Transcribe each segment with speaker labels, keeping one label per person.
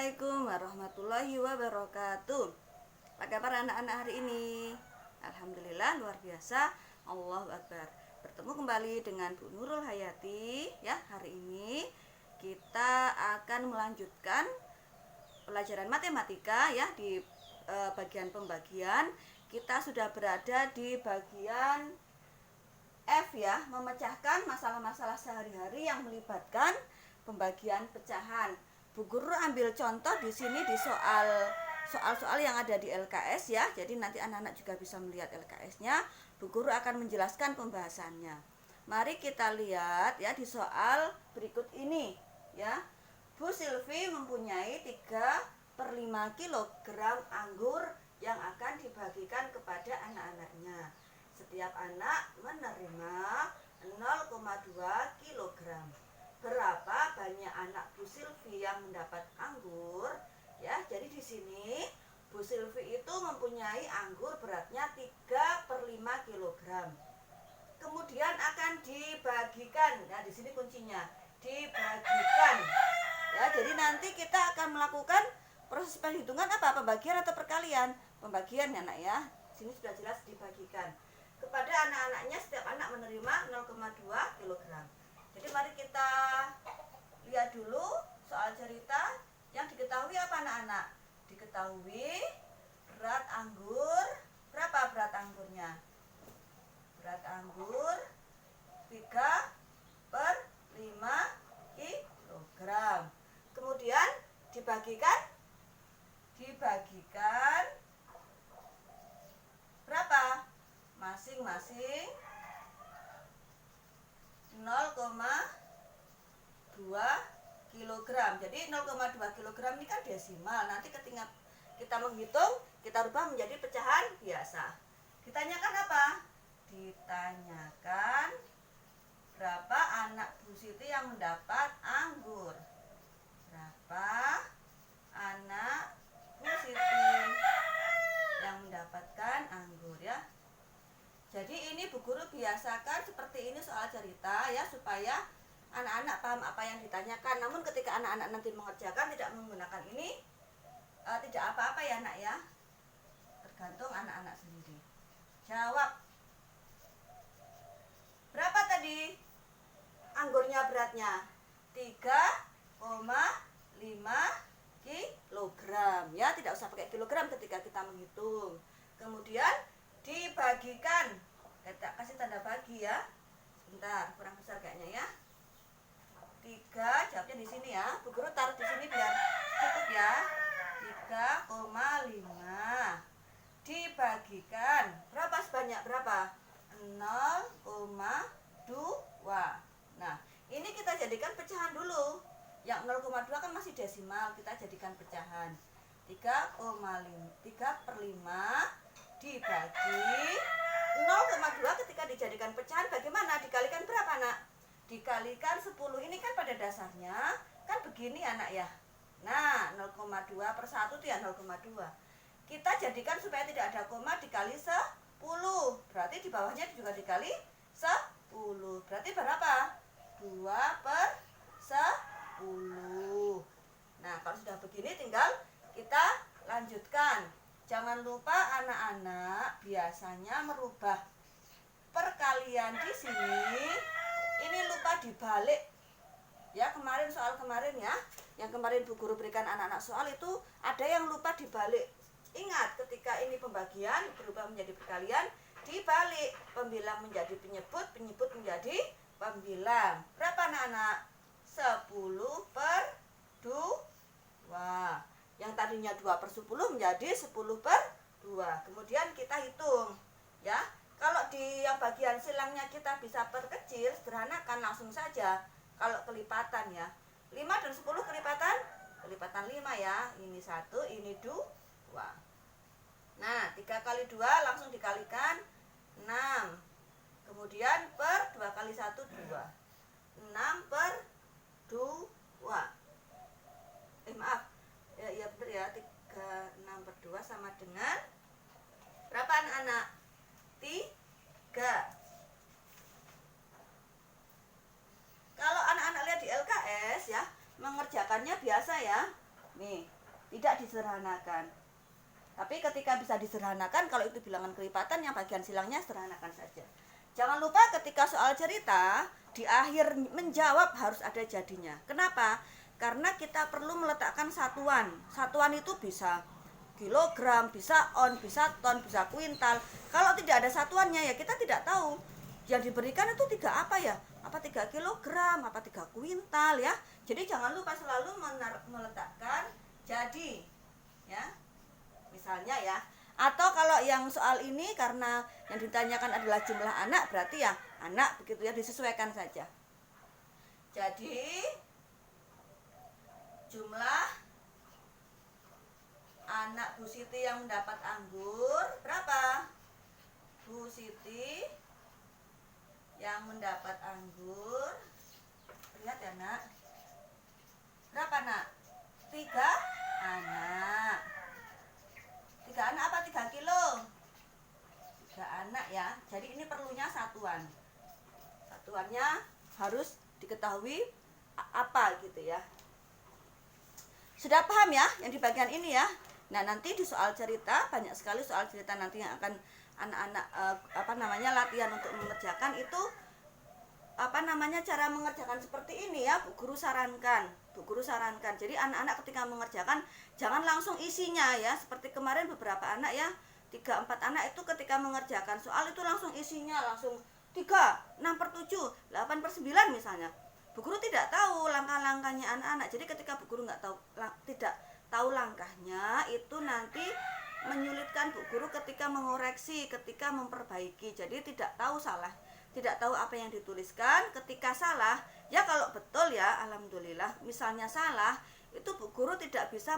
Speaker 1: Assalamualaikum warahmatullahi wabarakatuh. Apa kabar anak-anak hari ini? Alhamdulillah luar biasa. Allahu Akbar. Bertemu kembali dengan Bu Nurul Hayati ya. Hari ini kita akan melanjutkan pelajaran matematika ya di bagian pembagian. Kita sudah berada di bagian F ya, memecahkan masalah-masalah sehari-hari yang melibatkan pembagian pecahan. Bu Guru ambil contoh di sini di soal-soal yang ada di LKS ya. Jadi nanti anak-anak juga bisa melihat LKS-nya. Bu Guru akan menjelaskan pembahasannya. Mari kita lihat ya di soal berikut ini ya. Bu Silvi mempunyai 3/5 kg anggur yang akan dibagikan kepada anak-anaknya. Setiap anak menerima 0,2 kg. Berapa banyak anak Bu Silvi yang mendapat anggur? Ya, jadi di sini Bu Silvi itu mempunyai anggur beratnya 3/5 kg. Kemudian akan dibagikan. Nah, di sini kuncinya, dibagikan. Ya, jadi nanti kita akan melakukan proses perhitungan apa? Pembagian atau perkalian? Pembagian ya, Nak ya. Sini sudah jelas dibagikan. Kepada anak-anaknya setiap anak menerima 0,2 kg. Jadi mari kita lihat dulu soal cerita. Yang diketahui apa anak-anak? Diketahui berat anggur. Berapa berat anggurnya? Berat anggur 3/5 kg. Kemudian dibagikan berapa? Masing-masing 0,2 kg. Jadi 0,2 kg ini kan desimal. Nanti ketika kita menghitung, kita rubah menjadi pecahan biasa. Ditanyakan apa? Ditanyakan berapa anak Bu Siti yang mendapat anggur. Berapa anak Bu Siti yang mendapatkan anggur ya. Jadi ini Bu Guru biasakan seperti ini soal cerita ya, supaya anak-anak paham apa yang ditanyakan. Namun ketika anak-anak nanti mengerjakan tidak menggunakan ini, tidak apa-apa ya Nak ya. Tergantung anak-anak sendiri. Jawab. Berapa tadi anggurnya beratnya? 3,5 kg ya, tidak usah pakai kilogram ketika kita menghitung. Kemudian dibagikan. Kita kasih tanda bagi ya. Sebentar, kurang besar kayaknya ya. 3, jawabnya di sini ya. Bu Guru taruh di sini biar cukup ya. 3,5 dibagikan berapa, sebanyak berapa? 0,2. Nah, ini kita jadikan pecahan dulu. Yang 0,2 kan masih desimal, kita jadikan pecahan. 3/5 dibagi 0,2 ketika dijadikan pecahan bagaimana? Dikalikan berapa Nak? Dikalikan 10. Ini kan pada dasarnya kan begini anak ya. Nah 0,2/1 itu ya 0,2. Kita jadikan supaya tidak ada koma dikali 10. Berarti di bawahnya juga dikali 10. Berarti berapa? 2/10. Nah kalau sudah begini tinggal kita lanjutkan. Jangan lupa anak-anak biasanya merubah perkalian di sini. Ini lupa dibalik. Ya, kemarin soal kemarin ya. Yang kemarin Bu Guru berikan anak-anak soal itu ada yang lupa dibalik. Ingat, ketika ini pembagian berubah menjadi perkalian, dibalik. Pembilang menjadi penyebut, penyebut menjadi pembilang. Berapa anak-anak? 10/2. Yang tadinya 2/10 menjadi 10/2. Kemudian kita hitung ya. Kalau di yang bagian silangnya kita bisa perkecil, sederhanakan langsung saja. Kalau kelipatan ya, 5 dan 10 kelipatan 5 ya. Ini 1, ini 2. Nah 3 kali 2 langsung dikalikan 6. Kemudian per 2 kali 1 2. 6/2. Maaf ya benar ya, 6/2 sama dengan berapa anak-anak? 3. Kalau anak-anak lihat di LKS ya, mengerjakannya biasa ya. Nih, tidak disederhanakan. Tapi ketika bisa disederhanakan, kalau itu bilangan kelipatan, yang bagian silangnya sederhanakan saja. Jangan lupa ketika soal cerita, di akhir menjawab harus ada jadinya. Kenapa? Karena kita perlu meletakkan satuan. Satuan itu bisa kilogram, bisa on, bisa ton, bisa kuintal. Kalau tidak ada satuannya ya kita tidak tahu. Yang diberikan itu 3 apa ya? Apa 3 kilogram, apa 3 kuintal ya. Jadi jangan lupa selalu meletakkan jadi. Ya. Misalnya ya. Atau kalau yang soal ini karena yang ditanyakan adalah jumlah anak, berarti ya anak begitu ya, disesuaikan saja. Jadi jumlah anak Bu Siti yang mendapat anggur berapa? Bu Siti yang mendapat anggur, lihat ya nak, berapa nak? 3 anak. 3 anak apa 3 kilo? 3 anak ya. Jadi ini perlunya satuan. Satuannya harus diketahui apa gitu ya. Sudah paham ya yang di bagian ini ya. Nah, nanti di soal cerita, banyak sekali soal cerita nanti yang akan anak-anak latihan untuk mengerjakan itu cara mengerjakan seperti ini ya. Bu Guru sarankan. Jadi anak-anak ketika mengerjakan jangan langsung isinya ya. Seperti kemarin beberapa anak ya, 3-4 anak itu ketika mengerjakan soal itu langsung isinya langsung 3, 6/7, 8/9 misalnya. Bu Guru tidak tahu langkah-langkahnya anak-anak. Jadi ketika Bu Guru tidak tahu langkahnya, itu nanti menyulitkan Bu Guru ketika mengoreksi, ketika memperbaiki. Jadi tidak tahu apa yang dituliskan. Ketika salah, ya kalau betul ya alhamdulillah. Misalnya salah, itu Bu Guru tidak bisa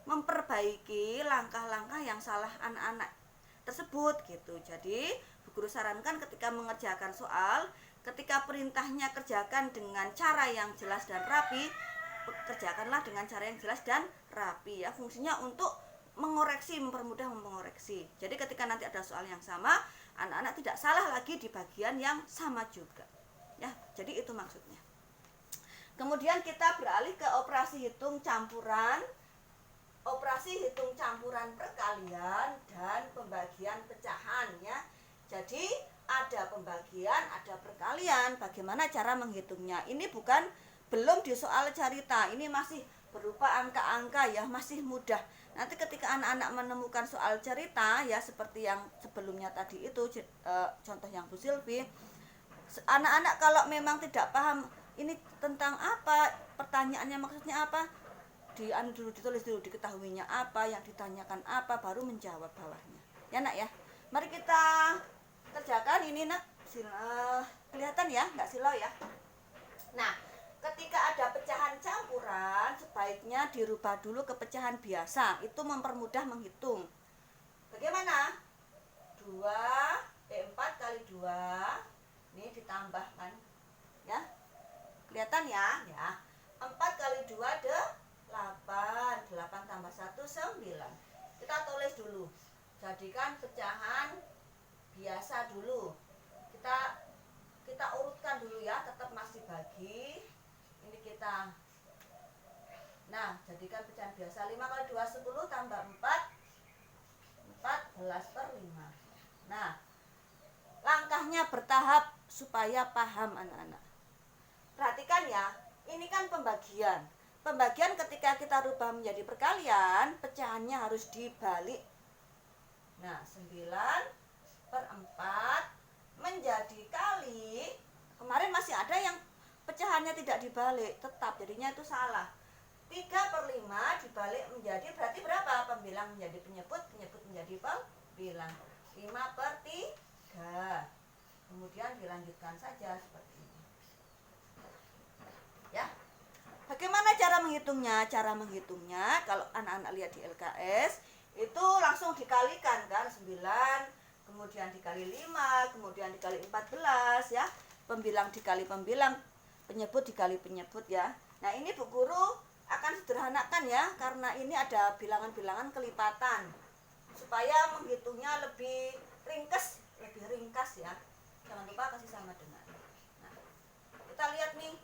Speaker 1: memperbaiki langkah-langkah yang salah anak-anak tersebut gitu. Jadi Bu Guru sarankan ketika mengerjakan soal, ketika perintahnya kerjakan dengan cara yang jelas dan rapi, kerjakanlah dengan cara yang jelas dan rapi ya. Fungsinya untuk mengoreksi, mempermudah mengoreksi. Jadi ketika nanti ada soal yang sama, anak-anak tidak salah lagi di bagian yang sama juga. Ya, jadi itu maksudnya. Kemudian kita beralih ke operasi hitung campuran. Operasi hitung campuran perkalian dan pembagian pecahan ya. Jadi ada pembagian, ada perkalian. Bagaimana cara menghitungnya? Ini belum di soal cerita. Ini masih berupa angka-angka ya, masih mudah. Nanti ketika anak-anak menemukan soal cerita ya, seperti yang sebelumnya tadi itu contoh yang Bu Silvi, anak-anak kalau memang tidak paham ini tentang apa, pertanyaannya maksudnya apa, ditulis dulu, diketahuinya apa, yang ditanyakan apa, baru menjawab bawahnya ya nak ya. Mari kita kerjakan ini nak. Kelihatan ya, nggak silau ya. Nah, ketika ada pecahan campuran, sebaiknya dirubah dulu ke pecahan biasa. Itu mempermudah menghitung. Bagaimana? 4 kali 2. Ini ditambahkan. Ya. Kelihatan ya? Ya. 4 kali 2 8. 8 tambah 1 9. Kita tulis dulu. Jadikan pecahan biasa dulu. Kita urutkan dulu ya, tetap masih bagi. Ini kita. Nah, jadikan pecahan biasa. 5 kali 2 10 tambah 4 14/5. Nah, langkahnya bertahap supaya paham anak-anak. Perhatikan ya, ini kan pembagian. Pembagian ketika kita rubah menjadi perkalian, pecahannya harus dibalik. Nah, 9/4 menjadi kali. Kemarin masih ada yang pecahannya tidak dibalik, tetap jadinya itu salah. 3/5 dibalik menjadi berarti berapa? Pembilang menjadi penyebut, penyebut menjadi pembilang. 5/3. Kemudian dilanjutkan saja seperti ini. Ya. Bagaimana cara menghitungnya? Cara menghitungnya kalau anak-anak lihat di LKS itu langsung dikalikan kan, 9, kemudian dikali 5, kemudian dikali 14 ya. Pembilang dikali pembilang, penyebut dikali penyebut ya. Nah, ini Bu Guru akan sederhanakan ya, karena ini ada bilangan-bilangan kelipatan supaya menghitungnya lebih ringkas ya. Jangan lupa kasih sama dengan. Nah, kita lihat nih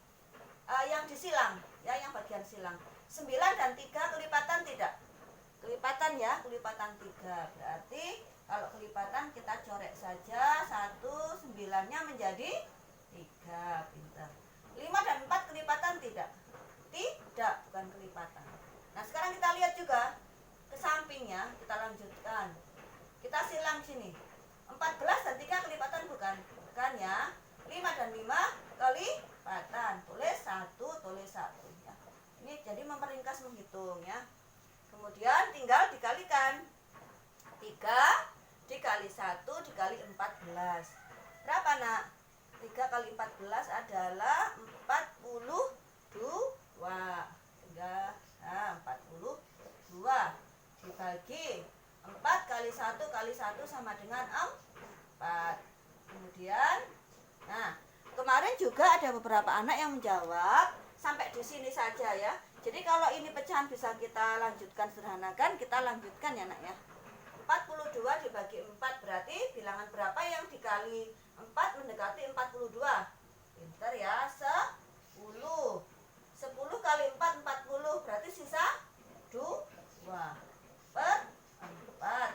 Speaker 1: yang disilang ya, yang bagian silang. 9 dan 3 kelipatan tidak? Kelipatan ya, kelipatan 3. Berarti kalau kelipatan kita coret saja 1, 9-nya menjadi 3. Pintar. 5 dan 4 kelipatan tidak? Tidak, bukan kelipatan. Nah sekarang kita lihat juga ke sampingnya, kita lanjutkan. Kita silang sini. 14 dan 3 kelipatan bukan? Bukan ya. 5 dan 5 kelipatan. Tulis 1, tulis 1 ya. Ini jadi memperingkas menghitung ya. Kemudian tinggal dikalikan. 3 dikali 1 dikali 14. Berapa nak? 3 kali 14 adalah 42. Tinggal 42 dibagi 4 kali 1 kali 1 sama dengan 4. Kemudian kemarin juga ada beberapa anak yang menjawab sampai di sini saja ya. Jadi kalau ini pecahan bisa kita lanjutkan sederhanakan, kita lanjutkan ya nak ya. 42 dibagi 4 berarti bilangan berapa yang dikali 4 mendekati 42? Pintar ya, 10. 10 kali 4 40 berarti sisa 2 per 4.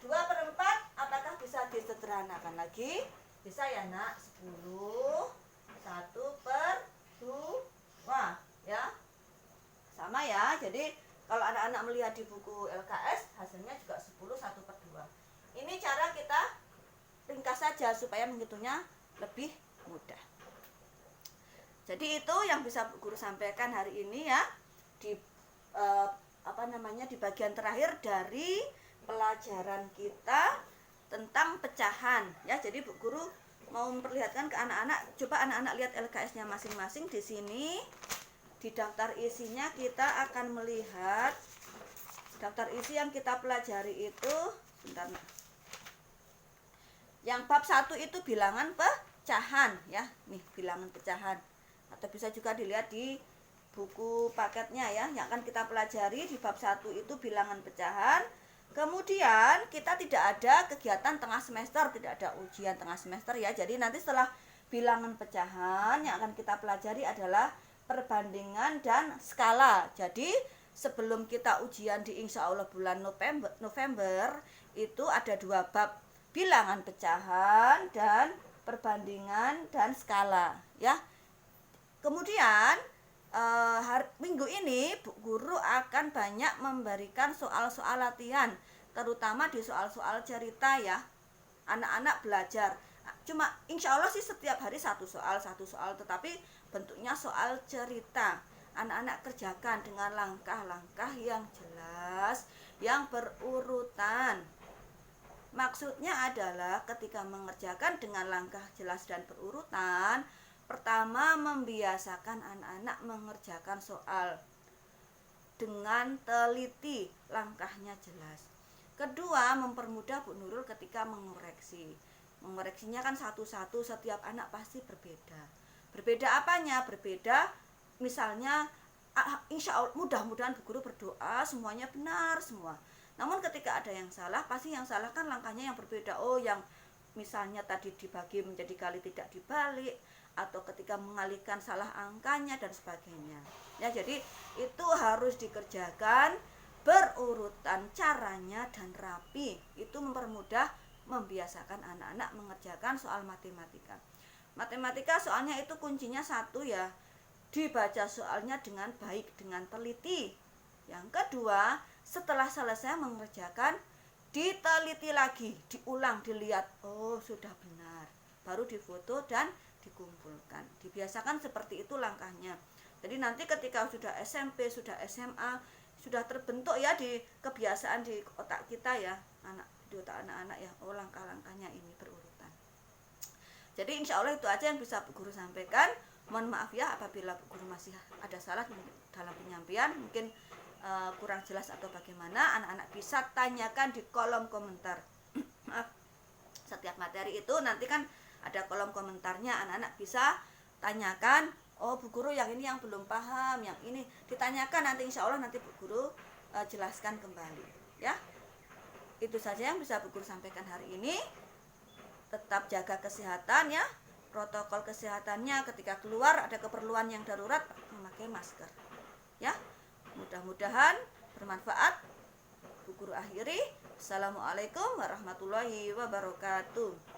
Speaker 1: 2 per 4 apakah bisa disederhanakan lagi? Bisa ya nak, 10 1 per 2 ya. Sama ya, jadi kalau anak-anak melihat di buku LKS hasilnya juga 10 1 per 2. Ini cara kita ringkas saja supaya menghitungnya lebih mudah. Jadi itu yang bisa Bu Guru sampaikan hari ini ya di di bagian terakhir dari pelajaran kita tentang pecahan ya. Jadi Bu Guru mau memperlihatkan ke anak-anak, coba anak-anak lihat LKS-nya masing-masing di sini. Di daftar isinya kita akan melihat daftar isi yang kita pelajari itu bentar. Yang bab 1 itu bilangan pecahan ya. Nih, bilangan pecahan. Atau bisa juga dilihat di buku paketnya ya. Yang akan kita pelajari di bab 1 itu bilangan pecahan. Kemudian kita tidak ada kegiatan tengah semester, tidak ada ujian tengah semester ya. Jadi nanti setelah bilangan pecahan yang akan kita pelajari adalah perbandingan dan skala. Jadi sebelum kita ujian di insya Allah bulan November itu ada 2 bab, bilangan pecahan dan perbandingan dan skala ya. Kemudian minggu ini Bu Guru akan banyak memberikan soal-soal latihan, terutama di soal-soal cerita ya. Anak-anak belajar. Cuma insya Allah sih setiap hari satu soal, tetapi bentuknya soal cerita. Anak-anak kerjakan dengan langkah-langkah yang jelas, yang berurutan. Maksudnya adalah ketika mengerjakan dengan langkah jelas dan berurutan, pertama membiasakan anak-anak mengerjakan soal dengan teliti, langkahnya jelas. Kedua, mempermudah Bu Nurul ketika mengoreksi. Mengoreksinya kan satu-satu, setiap anak pasti berbeda. Berbeda apanya? Berbeda misalnya insya Allah mudah-mudahan Bu Guru berdoa semuanya benar semua. Namun ketika ada yang salah, pasti yang salah kan langkahnya yang berbeda. Oh, yang misalnya tadi dibagi menjadi kali tidak dibalik, atau ketika mengalihkan salah angkanya dan sebagainya. Ya, jadi itu harus dikerjakan berurutan caranya dan rapi. Itu mempermudah, membiasakan anak-anak mengerjakan soal matematika. Matematika soalnya itu kuncinya satu ya, dibaca soalnya dengan baik, dengan teliti. Yang kedua, setelah selesai mengerjakan, diteliti lagi, diulang, dilihat, oh sudah benar, baru difoto dan dikumpulkan. Dibiasakan seperti itu langkahnya. Jadi nanti ketika sudah SMP, sudah SMA, sudah terbentuk ya di kebiasaan di otak kita ya, di otak anak-anak ya, oh langkah-langkahnya ini berurutan. Jadi insya Allah itu aja yang bisa Bu Guru sampaikan. Mohon maaf ya apabila Bu Guru masih ada salah dalam penyampaian, mungkin kurang jelas atau bagaimana, anak-anak bisa tanyakan di kolom komentar. Maaf, setiap materi itu nanti kan ada kolom komentarnya, anak-anak bisa tanyakan, oh Bu Guru yang ini yang belum paham, yang ini ditanyakan, nanti insya Allah nanti Bu Guru jelaskan kembali ya. Itu saja yang bisa Bu Guru sampaikan hari ini. Tetap jaga kesehatan ya, protokol kesehatannya ketika keluar ada keperluan yang darurat memakai masker ya. Mudah-mudahan bermanfaat. Bu Guru akhiri. Assalamualaikum warahmatullahi wabarakatuh.